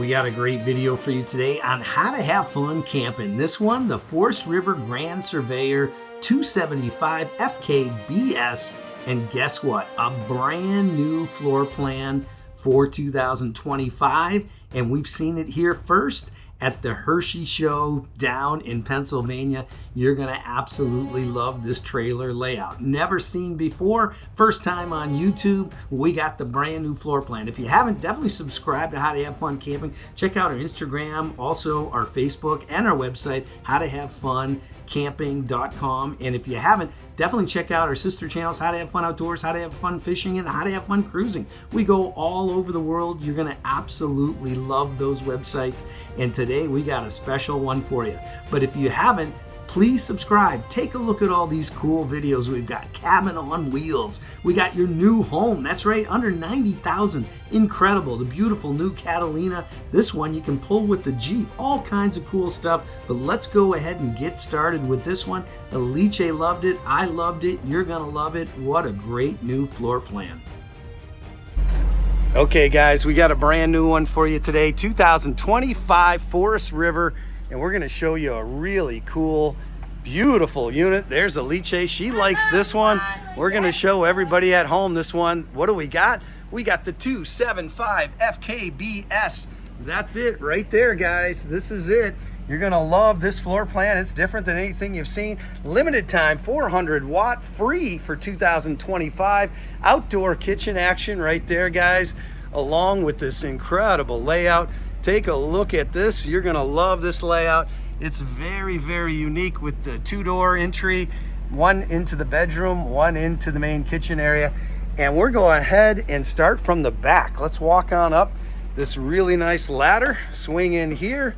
we got a great video for you today on how to have fun camping. This one, the Forest River Grand Surveyor 275FKBS. And guess what? A brand new floor plan for 2025. And we've seen it here first at the Hershey Show down in Pennsylvania. You're gonna absolutely love this trailer layout. Never seen before, first time on YouTube. We got the brand new floor plan. If you haven't, definitely subscribe to How to Have Fun Camping. Check out our Instagram, also our Facebook, and our website, howtohavefuncamping.com. And if you haven't, definitely check out our sister channels, How to Have Fun Outdoors, How to Have Fun Fishing, and How to Have Fun Cruising. We go all over the world. You're gonna absolutely love those websites. And today we got a special one for you. But if you haven't, please subscribe. Take a look at all these cool videos. We've got cabin on wheels. We got your new home. That's right, under 90,000. Incredible. The beautiful new Catalina. This one you can pull with the Jeep. All kinds of cool stuff. But let's go ahead and get started with this one. Alice loved it. I loved it. You're gonna love it. What a great new floor plan. Okay guys, we got a brand new one for you today. 2025 Forest River. And we're going to show you a really cool, beautiful unit. There's Alice. She likes this one. We're going to show everybody at home this one. What do we got? We got the 275FKBS. That's it right there, guys. This is it. You're going to love this floor plan. It's different than anything you've seen. Limited time, 400 watt, free for 2025. Outdoor kitchen action right there, guys, along with this incredible layout. Take a look at this. You're gonna love this layout. It's very, very unique with the two-door entry, one into the bedroom, one into the main kitchen area. And we're going ahead and start from the back. Let's walk on up this really nice ladder, swing in here,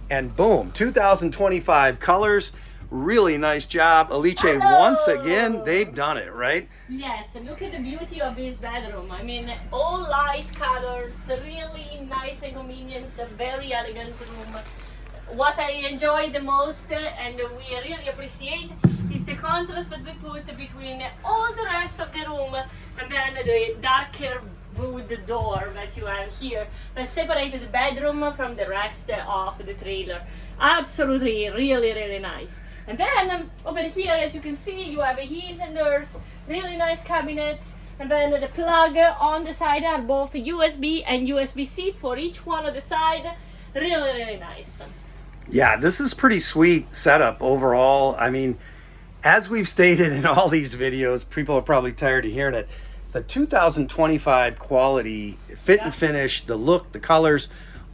and boom, 2025 colors. Really nice job. Alice, once again, they've done it, right? Yes, and look at the beauty of this bedroom. I mean, all light colors, really nice and convenient, very elegant room. What I enjoy the most and we really appreciate is the contrast that we put between all the rest of the room and then the darker wood door that you have here that separated the bedroom from the rest of the trailer. Absolutely, really nice. And then over here, as you can see, you have he's and there's really nice cabinets. And then the plug on the side are both USB and USB-C for each one on the side. Really nice. Yeah, this is pretty sweet setup overall. I mean, as we've stated in all these videos, people are probably tired of hearing it. The 2025 quality, fit and finish, the look, the colors,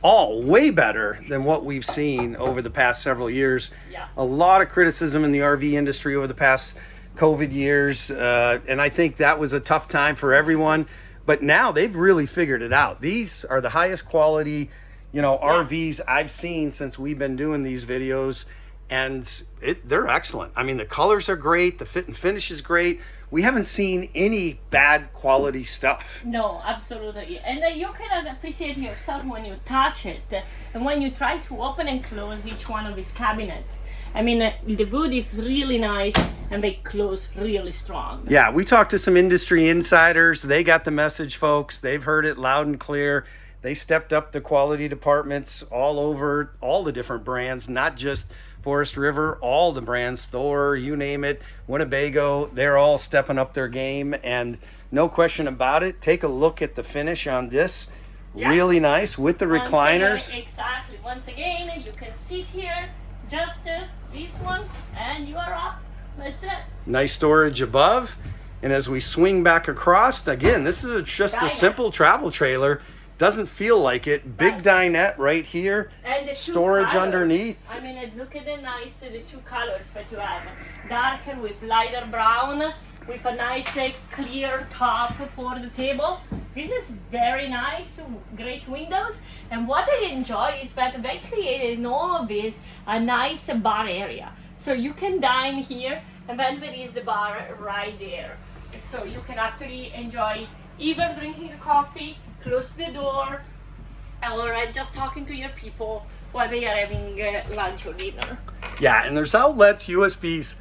all way better than what we've seen over the past several years. Yeah. A lot of criticism in the RV industry over the past COVID years, and I think that was a tough time for everyone. But now they've really figured it out. These are the highest quality, RVs I've seen since we've been doing these videos, and they're excellent. I mean, the colors are great, the fit and finish is great. We haven't seen any bad quality stuff. No, absolutely. And you can appreciate yourself when you touch it and when you try to open and close each one of these cabinets. I mean, the wood is really nice and they close really strong. Yeah, we talked to some industry insiders. They got the message, folks. They've heard it loud and clear. They stepped up the quality departments all over all the different brands, not just Forest River, all the brands, Thor, you name it, Winnebago, they're all stepping up their game, and no question about it. Take a look at the finish on this. Yeah. Really nice with the recliners. Exactly. Once again, you can sit here, just this one, and you are up. That's it. Nice storage above. And as we swing back across, again, this is just a simple travel trailer. Doesn't feel like it. Big dinette right here. And the storage colors underneath. I mean, look at the two colors that you have. Darker with lighter brown, with a nice clear top for the table. This is very nice, great windows. And what I enjoy is that they created in all of this a nice bar area. So you can dine here, and then there is the bar right there. So you can actually enjoy either drinking your coffee, close the door, or just talking to your people while they are having lunch or dinner. Yeah, and there's outlets, USBs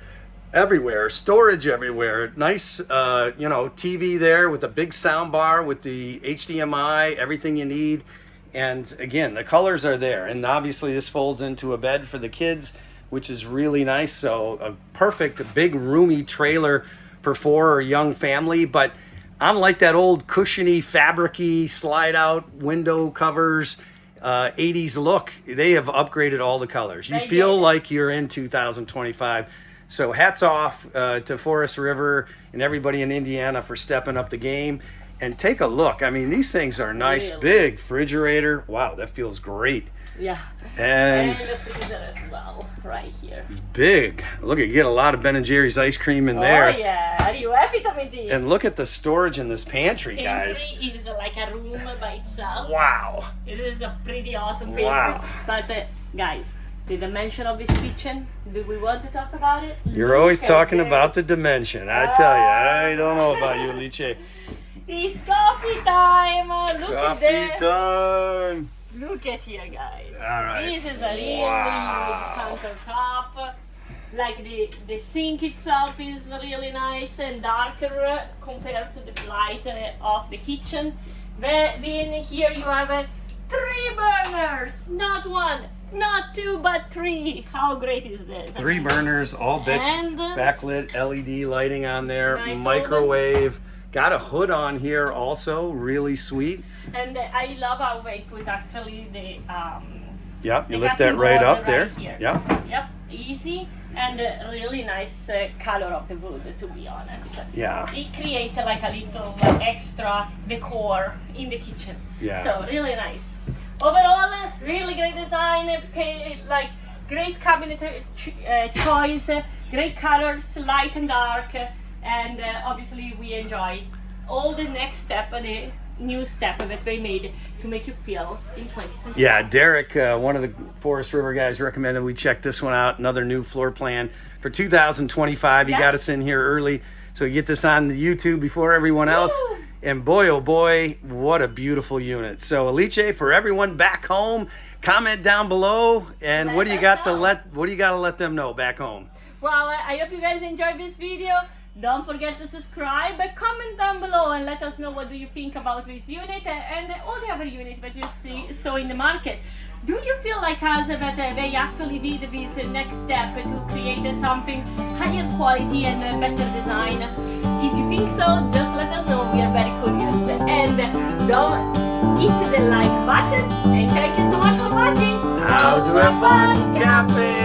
everywhere, storage everywhere. Nice, TV there with a big sound bar with the HDMI, everything you need. And again, the colors are there. And obviously this folds into a bed for the kids, which is really nice. So a perfect big roomy trailer for a young family. But unlike that old cushiony, fabricy, slide out window covers, 80s look, they have upgraded all the colors. You feel like you're in 2025. So hats off to Forest River and everybody in Indiana for stepping up the game. And take a look. I mean, these things are nice, really big refrigerator. Wow, that feels great. Yeah. And the freezer as well, right here. Big. Look, you get a lot of Ben & Jerry's ice cream in there. Oh yeah, you have vitamin D. And look at the storage in this pantry, guys. Pantry is like a room by itself. Wow. It is a pretty awesome pantry. Wow. But guys, the dimension of this kitchen, do we want to talk about it? You're always talking about the dimension. I tell you, I don't know about you, Alice. It's coffee time! Look Coffee at that! time! Look at here, guys. All right. This is a really unique countertop. Like the sink itself is really nice and darker compared to the light of the kitchen. Then here you have 3 burners, not 1, not 2, but 3. How great is this? 3 burners, all backlit LED lighting on there, nice microwave. Oven. Got a hood on here also, really sweet. And I love how they put actually the yep, you lift that right up there. Here. Yep. Yep, easy and really nice color of the wood, to be honest. Yeah. It creates like a little extra decor in the kitchen. Yeah. So really nice. Overall, really great design, like great cabinet choice, great colors, light and dark. And obviously we enjoy all the next step and the new step that they made to make you feel in 2020. Yeah, Derek, one of the Forest River guys, recommended we check this one out. Another new floor plan for 2025. He got us in here early, so we get this on the YouTube before everyone else. Woo! And boy, oh boy, what a beautiful unit. So Alice, for everyone back home, comment down below. And what do you got to let them know back home? Well, I hope you guys enjoyed this video. Don't forget to subscribe, comment down below and let us know what do you think about this unit and all the other units that you saw in the market. Do you feel like us that they actually did this next step to create something higher quality and better design? If you think so, just let us know. We are very curious. And don't hit the like button. And thank you so much for watching. How to have fun camping!